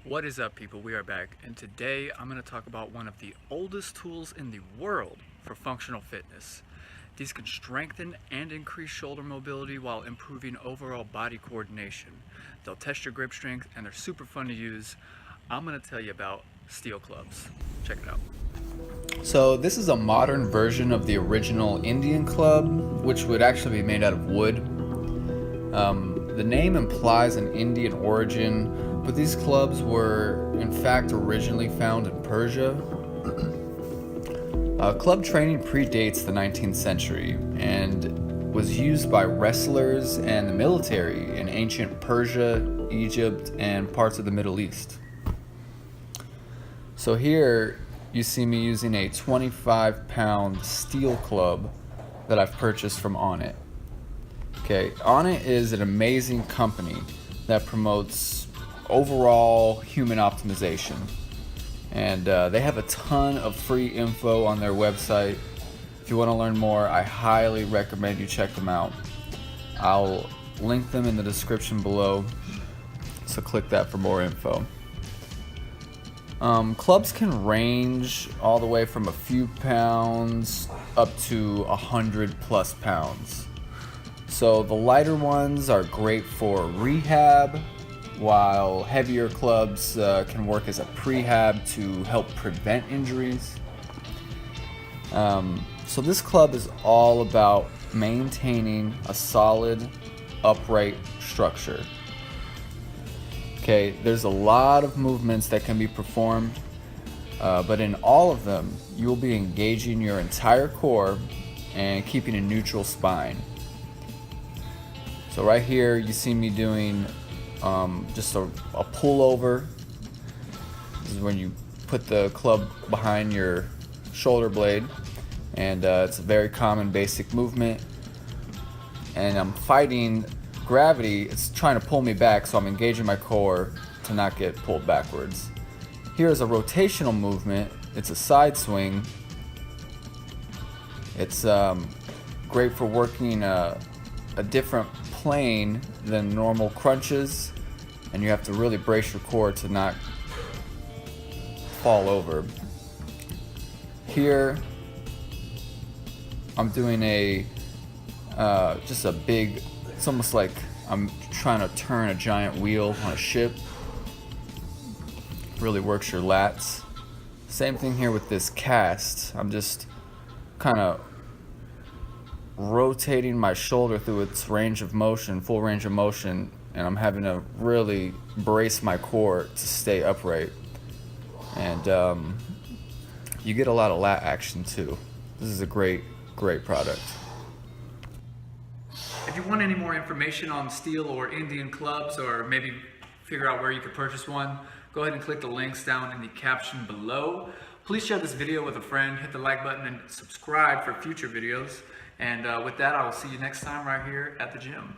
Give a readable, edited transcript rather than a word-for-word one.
What is up, people? We are back, and today I'm going to talk about one of the oldest tools in the world for functional fitness. These can strengthen and increase shoulder mobility while improving overall body coordination. They'll test your grip strength, and they're super fun to use. I'm going to tell you about steel clubs. Check it out. So this is a modern version of the original Indian club, which would actually be made out of wood. The name implies an Indian origin, but these clubs were in fact originally found in Persia. Club training predates the 19th century and was used by wrestlers and the military in ancient Persia, Egypt, and parts of the Middle East. So here you see me using a 25-pound steel club that I've purchased from Onnit. Okay, Onnit is an amazing company that promotes overall human optimization. And they have a ton of free info on their website. If you want to learn more, I highly recommend you check them out. I'll link them in the description below, so click that for more info. Clubs can range all the way from a few pounds up to 100+ pounds. So the lighter ones are great for rehab, while heavier clubs can work as a prehab to help prevent injuries. So this club is all about maintaining a solid, upright structure. Okay, there's a lot of movements that can be performed, but in all of them, you'll be engaging your entire core and keeping a neutral spine. So right here, you see me doing just a pullover. This is when you put the club behind your shoulder blade, and it's a very common basic movement. And I'm fighting gravity. It's trying to pull me back, so I'm engaging my core to not get pulled backwards. Here's a rotational movement. It's a side swing. It's great for working a different plane than normal crunches, and you have to really brace your core to not fall over. Here I'm doing just a big, it's almost like I'm trying to turn a giant wheel on a ship. Really works your lats. Same thing here with this cast. I'm just kind of rotating my shoulder through its range of motion, full range of motion, and I'm having to really brace my core to stay upright. And you get a lot of lat action too. This is a great product. If you want any more information on steel or Indian clubs, or maybe figure out where you could purchase one, go ahead and click the links down in the caption below. Please share this video with a friend, hit the like button, and subscribe for future videos. And with that, I will see you next time right here at the gym.